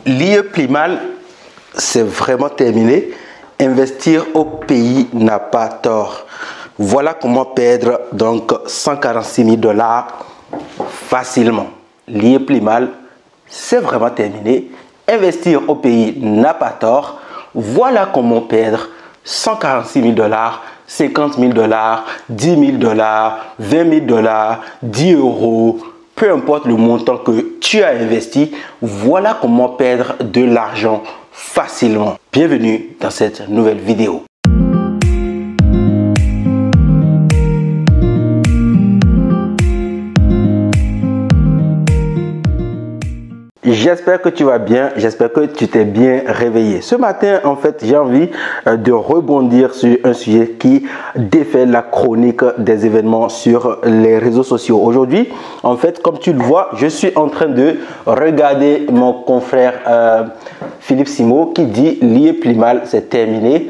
L'IE Plimal, c'est vraiment terminé. Investir au pays n'a pas tort. Voilà comment perdre donc 146 000 $ facilement. L'IE Plimal, c'est vraiment terminé. Investir au pays n'a pas tort. Voilà comment perdre 146 000 $, 50 000 $, 10 000 $, 20 000 $, 10 €, peu importe le montant que tu as investi, voilà comment perdre de l'argent facilement. Bienvenue dans cette nouvelle vidéo. J'espère que tu vas bien, j'espère que tu t'es bien réveillé. Ce matin, en fait, j'ai envie de rebondir sur un sujet qui défait la chronique des événements sur les réseaux sociaux. Aujourd'hui, en fait, comme tu le vois, je suis en train de regarder mon confrère Philippe Simo qui dit l'IE Plimal, c'est terminé.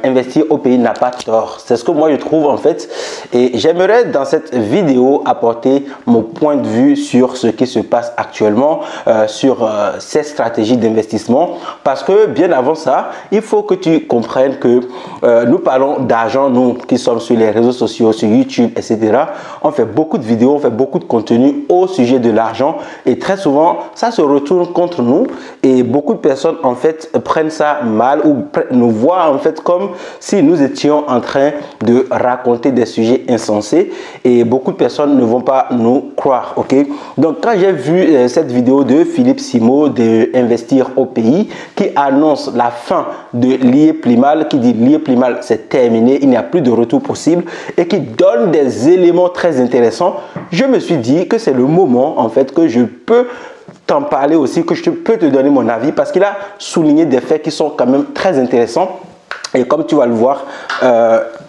Investir au pays n'a pas tort. C'est ce que moi je trouve en fait. Et j'aimerais dans cette vidéo apporter mon point de vue sur ce qui se passe actuellement, sur ces stratégies d'investissement. Parce que bien avant ça, il faut que tu comprennes que nous parlons d'argent, nous qui sommes sur les réseaux sociaux, sur YouTube, etc. On fait beaucoup de vidéos, on fait beaucoup de contenu au sujet de l'argent. Et très souvent, ça se retourne contre nous. Et beaucoup de personnes en fait prennent ça mal ou nous voient en fait comme si nous étions en train de raconter des sujets insensés et beaucoup de personnes ne vont pas nous croire, ok? Donc quand j'ai vu cette vidéo de Philippe Simo de Investir au pays qui annonce la fin de l'IE Plimal, qui dit l'IE Plimal c'est terminé, il n'y a plus de retour possible et qui donne des éléments très intéressants, je me suis dit que c'est le moment en fait que je peux t'en parler aussi, que je peux te donner mon avis parce qu'il a souligné des faits qui sont quand même très intéressants. Et comme tu vas le voir,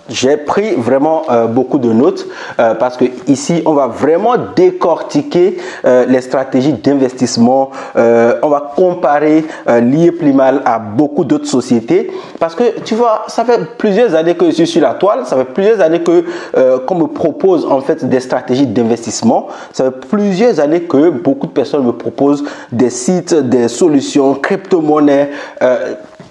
j'ai pris vraiment beaucoup de notes parce que ici on va vraiment décortiquer les stratégies d'investissement. On va comparer l'IE Plimal à beaucoup d'autres sociétés parce que tu vois, ça fait plusieurs années que je suis sur la toile, ça fait plusieurs années que qu'on me propose en fait des stratégies d'investissement. Ça fait plusieurs années que beaucoup de personnes me proposent des sites, des solutions, crypto-monnaies.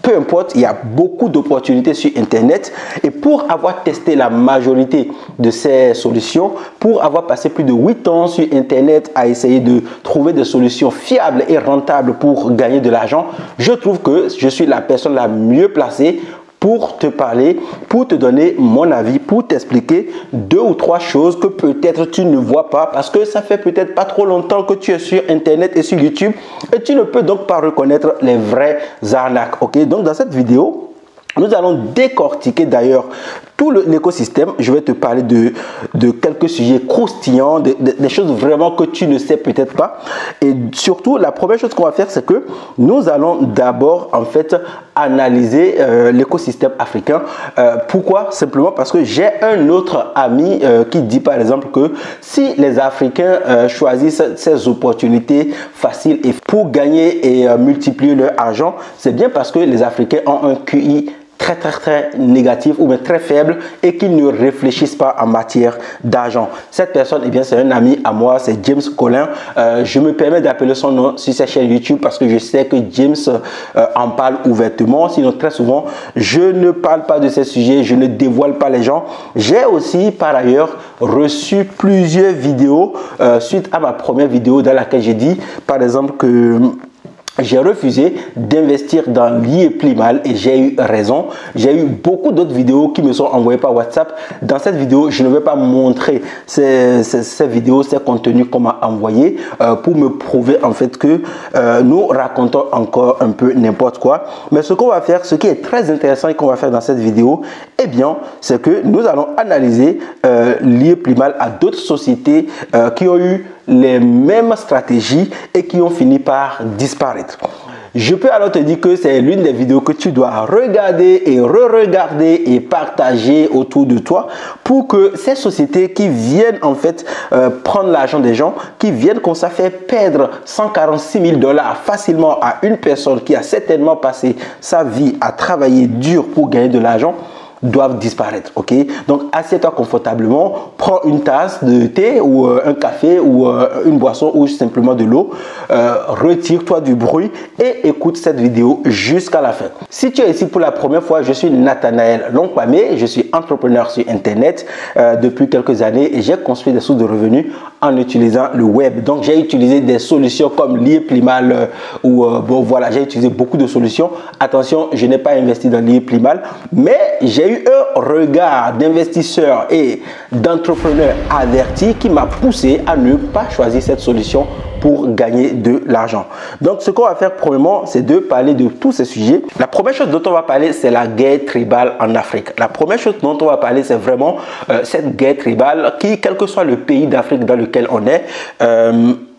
Peu importe, il y a beaucoup d'opportunités sur Internet et pour avoir testé la majorité de ces solutions, pour avoir passé plus de 8 ans sur Internet à essayer de trouver des solutions fiables et rentables pour gagner de l'argent, je trouve que je suis la personne la mieux placée pour te parler, pour te donner mon avis, pour t'expliquer 2 ou 3 choses que peut-être tu ne vois pas parce que ça fait peut-être pas trop longtemps que tu es sur Internet et sur YouTube et tu ne peux donc pas reconnaître les vrais arnaques. Ok, donc dans cette vidéo, nous allons décortiquer d'ailleurs tout l'écosystème. Je vais te parler de quelques sujets croustillants, des choses vraiment que tu ne sais peut-être pas. Et surtout, la première chose qu'on va faire, c'est que nous allons d'abord en fait analyser l'écosystème africain. Pourquoi? Simplement parce que j'ai un autre ami qui dit par exemple que si les Africains choisissent ces opportunités faciles et pour gagner et multiplier leur argent, c'est bien parce que les Africains ont un QI très négatif ou bien très faible et qu'ils ne réfléchissent pas en matière d'argent. Cette personne, eh bien, c'est un ami à moi, c'est James Collin. Je me permets d'appeler son nom sur sa chaîne YouTube parce que je sais que James en parle ouvertement. Sinon, très souvent, je ne parle pas de ces sujets, je ne dévoile pas les gens. J'ai aussi, par ailleurs, reçu plusieurs vidéos suite à ma première vidéo dans laquelle j'ai dit, par exemple, que j'ai refusé d'investir dans l'IE Plimal et j'ai eu raison. J'ai eu beaucoup d'autres vidéos qui me sont envoyées par WhatsApp. Dans cette vidéo, je ne vais pas montrer ces vidéos, ces contenus qu'on m'a envoyés pour me prouver en fait que nous racontons encore un peu n'importe quoi. Mais ce qu'on va faire, ce qui est très intéressant et qu'on va faire dans cette vidéo, eh bien, c'est que nous allons analyser l'IE Plimal à d'autres sociétés qui ont eu les mêmes stratégies et qui ont fini par disparaître. Je peux alors te dire que c'est l'une des vidéos que tu dois regarder et re-regarder et partager autour de toi pour que ces sociétés qui viennent en fait prendre l'argent des gens, qui viennent comme ça faire perdre 146 000 $ facilement à une personne qui a certainement passé sa vie à travailler dur pour gagner de l'argent, doivent disparaître. Ok, donc assieds-toi confortablement, prends une tasse de thé ou un café ou une boisson ou simplement de l'eau, retire-toi du bruit et écoute cette vidéo jusqu'à la fin. Si tu es ici pour la première fois, je suis Nathanaël Longkwame, je suis entrepreneur sur internet depuis quelques années et j'ai construit des sources de revenus en utilisant le web. Donc j'ai utilisé des solutions comme Lié-Plimal bon voilà, j'ai utilisé beaucoup de solutions. Attention, je n'ai pas investi dans Lié-Plimal, mais j'ai eu un regard d'investisseur et d'entrepreneur averti qui m'a poussé à ne pas choisir cette solution pour gagner de l'argent. Donc ce qu'on va faire premièrement, c'est de parler de tous ces sujets. La première chose dont on va parler, c'est la guerre tribale en Afrique. La première chose dont on va parler, c'est vraiment cette guerre tribale qui, quel que soit le pays d'Afrique dans lequel on est,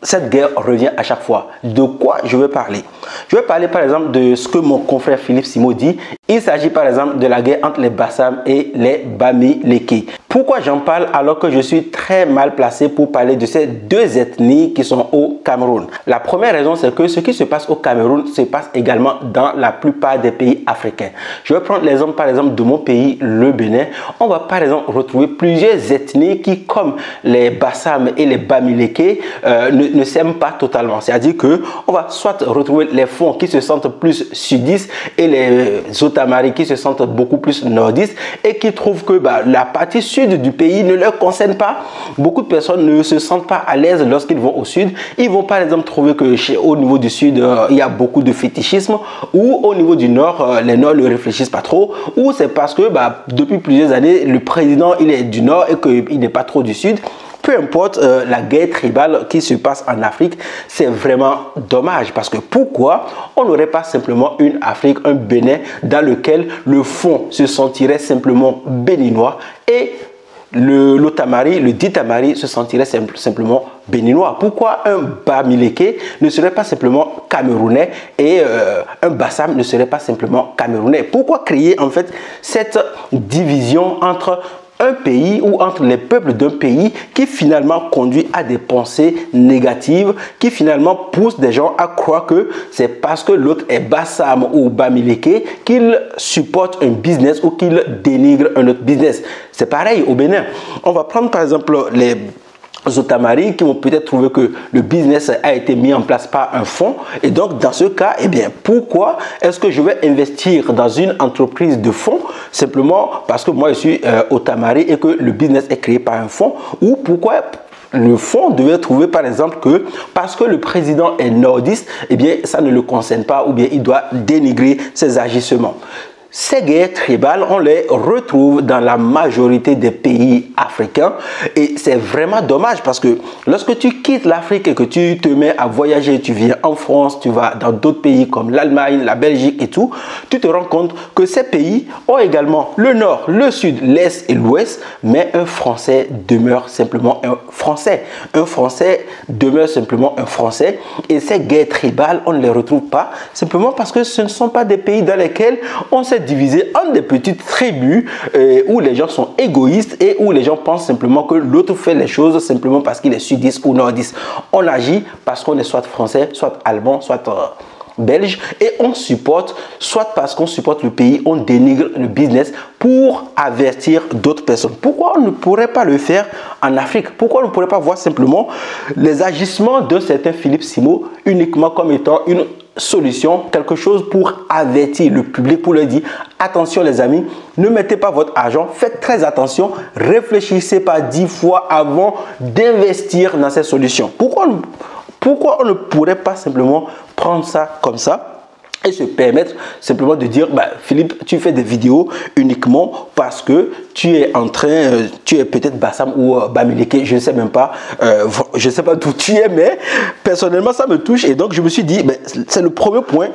cette guerre revient à chaque fois. De quoi je vais parler? Je vais parler par exemple de ce que mon confrère Philippe Simo dit. Il s'agit par exemple de la guerre entre les Bassam et les Bamileke. Pourquoi j'en parle alors que je suis très mal placé pour parler de ces deux ethnies qui sont au Cameroun? La première raison, c'est que ce qui se passe au Cameroun se passe également dans la plupart des pays africains. Je vais prendre l'exemple par exemple de mon pays, le Bénin. On va par exemple retrouver plusieurs ethnies qui, comme les Bassam et les Bamileke, ne s'aiment pas totalement. C'est-à-dire que on va soit retrouver les Fonds qui se sentent plus sudistes et les Otamari qui se sentent beaucoup plus nordistes et qui trouvent que la partie sud du pays ne leur concerne pas. Beaucoup de personnes ne se sentent pas à l'aise lorsqu'ils vont au sud. Ils vont par exemple trouver que au niveau du sud, il y a beaucoup de fétichisme, ou au niveau du nord, les nords ne réfléchissent pas trop, ou c'est parce que depuis plusieurs années, le président il est du nord et qu'il n'est pas trop du sud. Peu importe, la guerre tribale qui se passe en Afrique, c'est vraiment dommage parce que pourquoi on n'aurait pas simplement une Afrique, un Bénin dans lequel le fond se sentirait simplement béninois et l'Otamari, le dit Tamari se sentirait simplement béninois. Pourquoi un Bamileke ne serait pas simplement camerounais et un Bassam ne serait pas simplement camerounais? Pourquoi créer en fait cette division entre un pays ou entre les peuples d'un pays qui finalement conduit à des pensées négatives, qui finalement pousse des gens à croire que c'est parce que l'autre est Bassam ou Bamileke qu'il supporte un business ou qu'il dénigre un autre business. C'est pareil au Bénin. On va prendre par exemple les Otamari qui vont peut-être trouver que le business a été mis en place par un fonds et donc dans ce cas, eh bien pourquoi est-ce que je vais investir dans une entreprise de fonds simplement parce que moi je suis Otamari et que le business est créé par un fonds, ou pourquoi le fonds devait trouver par exemple que parce que le président est nordiste, eh bien ça ne le concerne pas ou bien il doit dénigrer ses agissements. Ces guerres tribales, on les retrouve dans la majorité des pays africains et c'est vraiment dommage parce que lorsque tu quittes l'Afrique et que tu te mets à voyager, tu viens en France, tu vas dans d'autres pays comme l'Allemagne, la Belgique et tout, tu te rends compte que ces pays ont également le nord, le sud, l'est et l'ouest, mais un Français demeure simplement un Français. Un Français demeure simplement un Français et ces guerres tribales, on ne les retrouve pas simplement parce que ce ne sont pas des pays dans lesquels on s'est divisé en des petites tribus où les gens sont égoïstes et où les gens pensent simplement que l'autre fait les choses simplement parce qu'il est sudiste ou nordiste. On agit parce qu'on est soit français, soit allemand, soit belge et on supporte, soit parce qu'on supporte le pays, on dénigre le business pour avertir d'autres personnes. Pourquoi on ne pourrait pas le faire en Afrique? Pourquoi on ne pourrait pas voir simplement les agissements d'un certain Philippe Simo uniquement comme étant une solution, quelque chose pour avertir le public, pour leur dire attention les amis, ne mettez pas votre argent, faites très attention, réfléchissez pas 10 fois avant d'investir dans ces solutions. Pourquoi on ne pourrait pas simplement prendre ça comme ça et se permettre simplement de dire Philippe, tu fais des vidéos uniquement parce que tu es en train, tu es peut-être Bassam ou Bamileke, je ne sais même pas, je ne sais pas d'où tu es, mais personnellement ça me touche et donc je me suis dit, c'est le premier point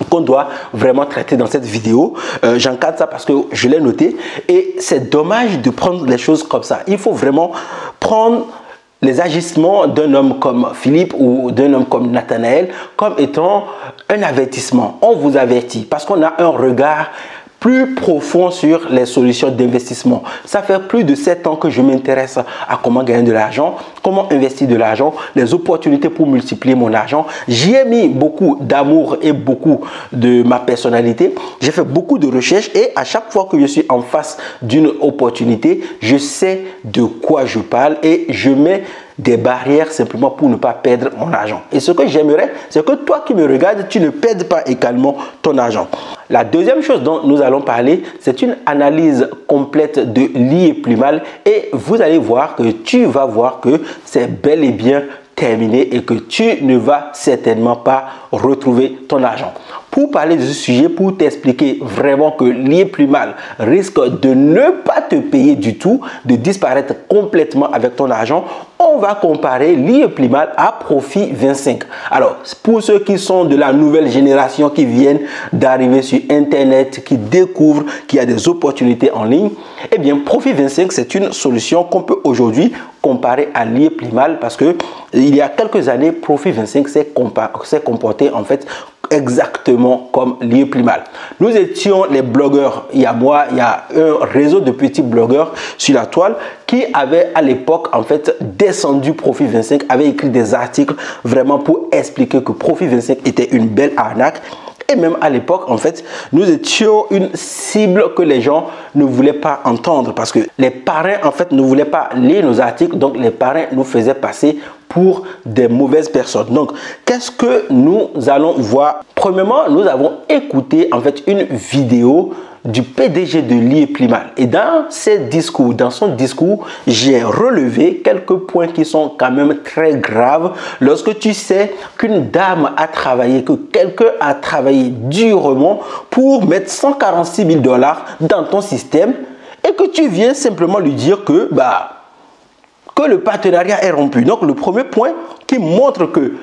qu'on doit vraiment traiter dans cette vidéo. J'encadre ça parce que je l'ai noté et c'est dommage de prendre les choses comme ça. Il faut vraiment prendre les agissements d'un homme comme Philippe ou d'un homme comme Nathanaël comme étant un avertissement. On vous avertit parce qu'on a un regard plus profond sur les solutions d'investissement. Ça fait plus de 7 ans que je m'intéresse à comment gagner de l'argent, comment investir de l'argent, les opportunités pour multiplier mon argent. J'y ai mis beaucoup d'amour et beaucoup de ma personnalité. J'ai fait beaucoup de recherches et à chaque fois que je suis en face d'une opportunité, je sais de quoi je parle et je mets des barrières simplement pour ne pas perdre mon argent. Et ce que j'aimerais, c'est que toi qui me regardes, tu ne perdes pas également ton argent. La deuxième chose dont nous allons parler, c'est une analyse complète de Lee & Plus-Mal et vous allez voir que tu vas voir que c'est bel et bien terminé et que tu ne vas certainement pas retrouver ton argent. Pour parler de ce sujet, pour t'expliquer vraiment que Lee & Plus-Mal risque de ne pas te payer du tout, de disparaître complètement avec ton argent, on va comparer Lee & Plus-Mal à Profit25. Alors, pour ceux qui sont de la nouvelle génération, qui viennent d'arriver sur Internet, qui découvrent qu'il y a des opportunités en ligne, eh bien, Profit25, c'est une solution qu'on peut aujourd'hui comparer à Lee & Plus-Mal parce que il y a quelques années, Profit25 s'est comporté en fait exactement comme Lee & Plus-Mal. Nous étions les blogueurs, il y a un réseau de petits blogueurs sur la toile qui avait à l'époque en fait descendu Profit25, avait écrit des articles vraiment pour expliquer que Profit25 était une belle arnaque. Et même à l'époque, en fait, nous étions une cible que les gens ne voulaient pas entendre parce que les parrains, en fait, ne voulaient pas lire nos articles. Donc, les parrains nous faisaient passer pour des mauvaises personnes. Donc, qu'est-ce que nous allons voir? Premièrement, nous avons écouté, en fait, une vidéo du PDG de Lee & Plus-Mal. Et dans son discours, j'ai relevé quelques points qui sont quand même très graves. Lorsque tu sais qu'une dame a travaillé, que quelqu'un a travaillé durement pour mettre 146 000 $ dans ton système et que tu viens simplement lui dire que le partenariat est rompu. Donc, le premier point qui montre que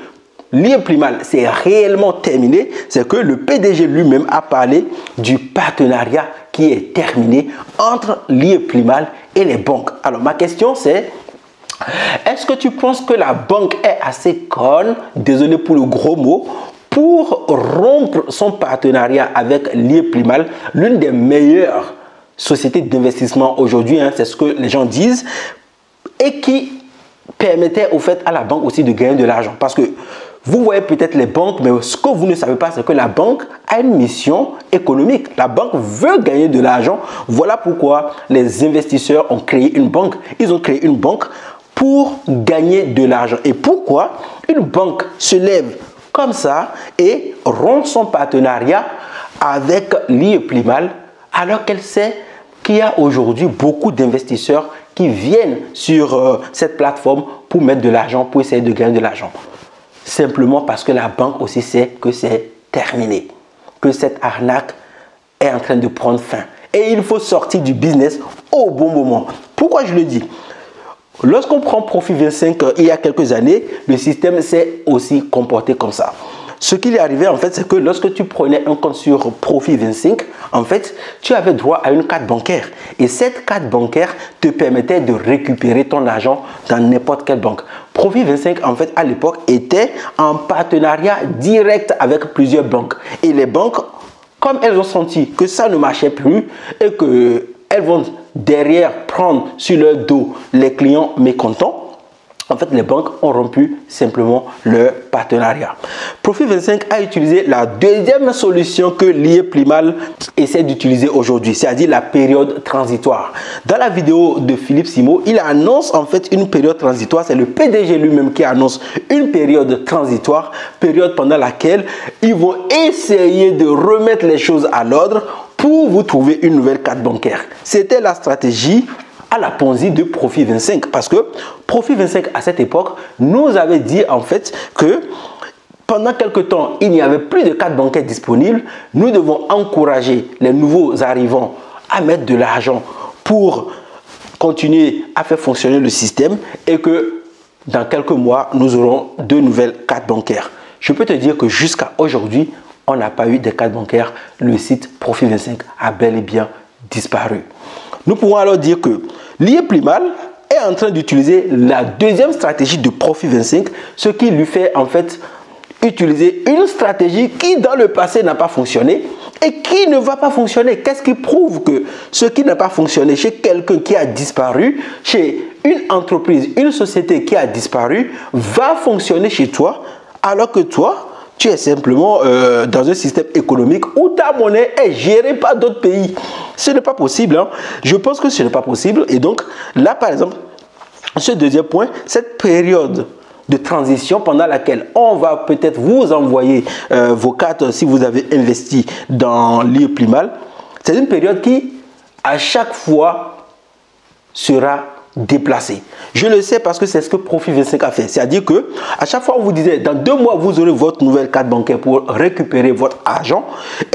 Lee & Plus-Mal, c'est réellement terminé, c'est que le PDG lui-même a parlé du partenariat qui est terminé entre Lee & Plus-Mal et les banques. Alors, ma question c'est, est-ce que tu penses que la banque est assez conne, désolé pour le gros mot, pour rompre son partenariat avec Lee & Plus-Mal, l'une des meilleures sociétés d'investissement aujourd'hui, c'est ce que les gens disent, et qui permettait au fait à la banque aussi de gagner de l'argent. Parce que vous voyez peut-être les banques, mais ce que vous ne savez pas, c'est que la banque a une mission économique. La banque veut gagner de l'argent. Voilà pourquoi les investisseurs ont créé une banque. Ils ont créé une banque pour gagner de l'argent. Et pourquoi une banque se lève comme ça et rompt son partenariat avec Lee & Plus-Mal alors qu'elle sait qu'il y a aujourd'hui beaucoup d'investisseurs qui viennent sur cette plateforme pour mettre de l'argent, pour essayer de gagner de l'argent. Simplement parce que la banque aussi sait que c'est terminé, que cette arnaque est en train de prendre fin. Et il faut sortir du business au bon moment. Pourquoi je le dis? Lorsqu'on prend Profit25 il y a quelques années, le système s'est aussi comporté comme ça. Ce qui est arrivé en fait, c'est que lorsque tu prenais un compte sur Profit25, en fait, tu avais droit à une carte bancaire. Et cette carte bancaire te permettait de récupérer ton argent dans n'importe quelle banque. Profit25, en fait, à l'époque, était en partenariat direct avec plusieurs banques. Et les banques, comme elles ont senti que ça ne marchait plus et qu'elles vont derrière prendre sur leur dos les clients mécontents, en fait, les banques ont rompu simplement leur partenariat. Profit25 a utilisé la deuxième solution que Lee & Plus-Mal essaie d'utiliser aujourd'hui, c'est-à-dire la période transitoire. Dans la vidéo de Philippe Simo, il annonce en fait une période transitoire. C'est le PDG lui-même qui annonce une période transitoire, période pendant laquelle ils vont essayer de remettre les choses à l'ordre pour vous trouver une nouvelle carte bancaire. C'était la stratégie à la Ponzi de Profit25 parce que Profit25 à cette époque nous avait dit en fait que pendant quelque temps il n'y avait plus de cartes bancaires disponibles. Nous devons encourager les nouveaux arrivants à mettre de l'argent pour continuer à faire fonctionner le système et que dans quelques mois nous aurons de nouvelles cartes bancaires. Je peux te dire que jusqu'à aujourd'hui on n'a pas eu de cartes bancaires. Le site Profit25 a bel et bien disparu. Nous pouvons alors dire que Lee & Plus-Mal est en train d'utiliser la deuxième stratégie de Profit25, ce qui lui fait en fait utiliser une stratégie qui dans le passé n'a pas fonctionné et qui ne va pas fonctionner. Qu'est-ce qui prouve que ce qui n'a pas fonctionné chez quelqu'un qui a disparu, chez une entreprise, une société qui a disparu, va fonctionner chez toi, alors que toi, tu es simplement dans un système économique où ta monnaie est gérée par d'autres pays. Ce n'est pas possible. Hein. Je pense que ce n'est pas possible. Et donc, là, par exemple, ce deuxième point, cette période de transition pendant laquelle on va peut-être vous envoyer vos cartes si vous avez investi dans l'IE-Plimal, c'est une période qui, à chaque fois, sera déplacée. Je le sais parce que c'est ce que Profit25 a fait. C'est-à-dire que à chaque fois, on vous disait, dans 2 mois, vous aurez votre nouvelle carte bancaire pour récupérer votre argent.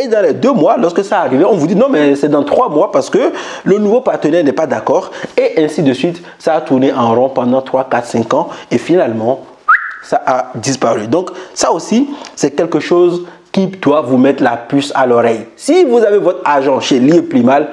Et dans les 2 mois, lorsque ça arrivait, on vous dit, non, mais c'est dans 3 mois parce que le nouveau partenaire n'est pas d'accord. Et ainsi de suite, ça a tourné en rond pendant 3, 4, 5 ans. Et finalement, ça a disparu. Donc, ça aussi, c'est quelque chose qui doit vous mettre la puce à l'oreille. Si vous avez votre argent chez l'IE-Plimal,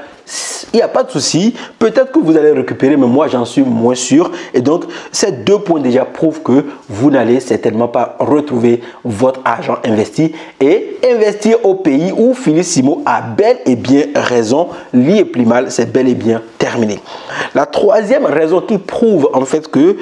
il n'y a pas de souci. Peut-être que vous allez récupérer, mais moi, j'en suis moins sûr. Et donc, ces 2 points déjà prouvent que vous n'allez certainement pas retrouver votre argent investi. Et investir au pays où Philissimo a bel et bien raison, l'IE-Plimal, c'est bel et bien terminé. La troisième raison qui prouve en fait que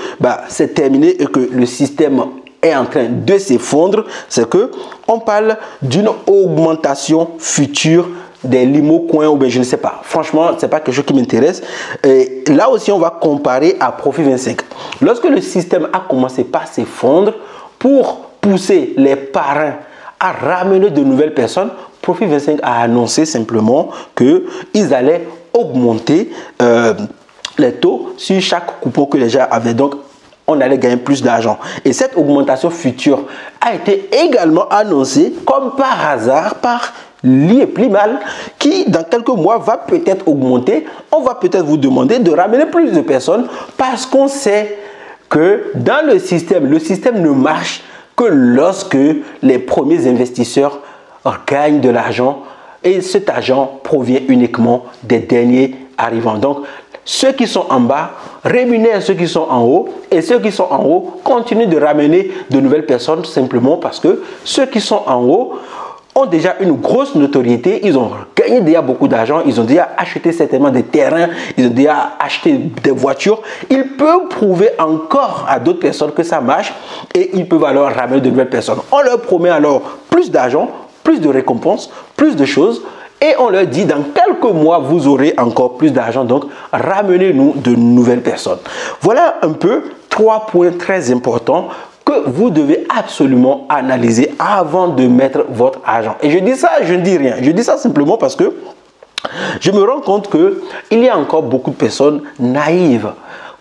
c'est terminé et que le système est en train de s'effondrer, c'est que on parle d'une augmentation future des limo coins ou bien je ne sais pas. Franchement, c'est pas quelque chose qui m'intéresse. Et là aussi, on va comparer à Profit25. Lorsque le système a commencé par s'effondrer, pour pousser les parrains à ramener de nouvelles personnes, Profit25 a annoncé simplement qu'ils allaient augmenter les taux sur chaque coupon que les gens avaient. Donc, on allait gagner plus d'argent. Et cette augmentation future a été également annoncée comme par hasard par l'IE-Plimal qui dans quelques mois va peut-être augmenter. On va peut-être vous demander de ramener plus de personnes parce qu'on sait que dans le système ne marche que lorsque les premiers investisseurs gagnent de l'argent et cet argent provient uniquement des derniers arrivants. Donc, ceux qui sont en bas rémunèrent ceux qui sont en haut et ceux qui sont en haut continuent de ramener de nouvelles personnes simplement parce que ceux qui sont en haut ont déjà une grosse notoriété, ils ont gagné déjà beaucoup d'argent, ils ont déjà acheté certainement des terrains, ils ont déjà acheté des voitures. Ils peuvent prouver encore à d'autres personnes que ça marche et ils peuvent alors ramener de nouvelles personnes. On leur promet alors plus d'argent, plus de récompenses, plus de choses. Et on leur dit, dans quelques mois, vous aurez encore plus d'argent. Donc, ramenez-nous de nouvelles personnes. Voilà un peu 3 points très importants que vous devez absolument analyser avant de mettre votre argent. Et je dis ça, je ne dis rien. Je dis ça simplement parce que je me rends compte qu'il y a encore beaucoup de personnes naïves.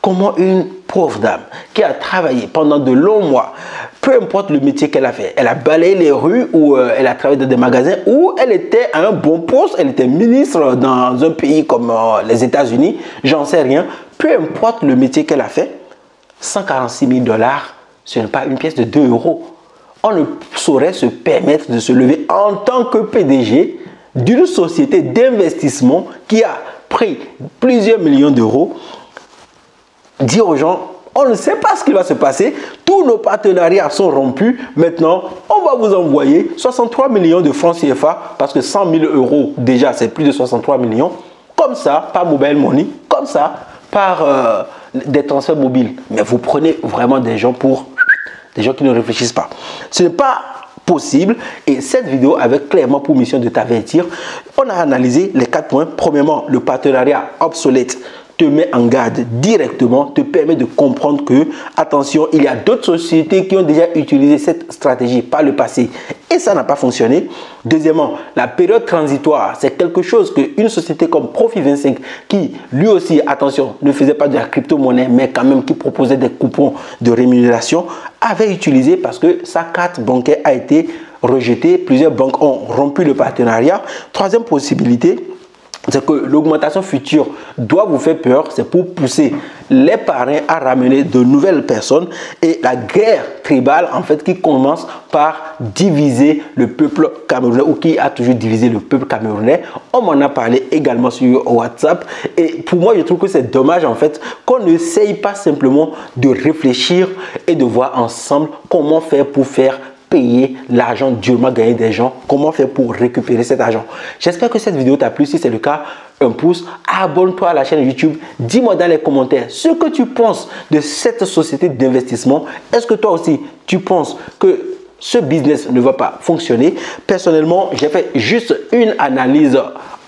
Comment une pauvre dame qui a travaillé pendant de longs mois, peu importe le métier qu'elle a fait, elle a balayé les rues ou elle a travaillé dans des magasins où elle était à un bon poste, elle était ministre dans un pays comme les États-Unis, j'en sais rien, peu importe le métier qu'elle a fait, 146 000 $, ce n'est pas une pièce de 2 €. On ne saurait se permettre de se lever en tant que PDG d'une société d'investissement qui a pris plusieurs millions d'euros, dire aux gens, on ne sait pas ce qui va se passer, tous nos partenariats sont rompus, maintenant on va vous envoyer 63 millions de francs CFA, parce que 100 000 € déjà c'est plus de 63 millions, comme ça, par mobile money, comme ça, par des transferts mobiles. Mais vous prenez vraiment des gens qui ne réfléchissent pas. Ce n'est pas possible et cette vidéo avait clairement pour mission de t'avertir. On a analysé les 4 points. Premièrement, le partenariat obsolète te met en garde directement, te permet de comprendre que, attention, il y a d'autres sociétés qui ont déjà utilisé cette stratégie par le passé et ça n'a pas fonctionné. Deuxièmement, la période transitoire, c'est quelque chose qu'une société comme Profit25, qui lui aussi, attention, ne faisait pas de la crypto-monnaie, mais quand même qui proposait des coupons de rémunération, avait utilisé parce que sa carte bancaire a été rejetée. Plusieurs banques ont rompu le partenariat. Troisième possibilité, c'est que l'augmentation future doit vous faire peur, c'est pour pousser les parrains à ramener de nouvelles personnes et la guerre tribale en fait qui commence par diviser le peuple camerounais ou qui a toujours divisé le peuple camerounais. On m'en a parlé également sur WhatsApp et pour moi je trouve que c'est dommage en fait qu'on n'essaye pas simplement de réfléchir et de voir ensemble comment faire pour faire payer l'argent durement gagné des gens, comment faire pour récupérer cet argent. J'espère que cette vidéo t'a plu. Si c'est le cas, un pouce, abonne-toi à la chaîne YouTube, dis-moi dans les commentaires ce que tu penses de cette société d'investissement. Est-ce que toi aussi tu penses que ce business ne va pas fonctionner? Personnellement, j'ai fait juste une analyse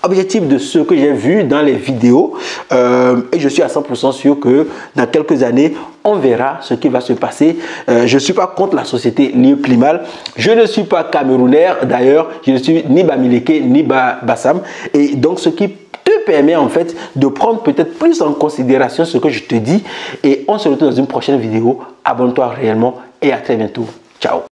objective de ce que j'ai vu dans les vidéos et je suis à 100% sûr que dans quelques années, on verra ce qui va se passer. Je ne suis pas contre la société Lieuplimal. Je ne suis pas camerounaire. D'ailleurs, je ne suis ni Bamileke ni Bassam. Et donc, ce qui te permet en fait de prendre peut-être plus en considération ce que je te dis. Et on se retrouve dans une prochaine vidéo. Abonne-toi réellement et à très bientôt. Ciao.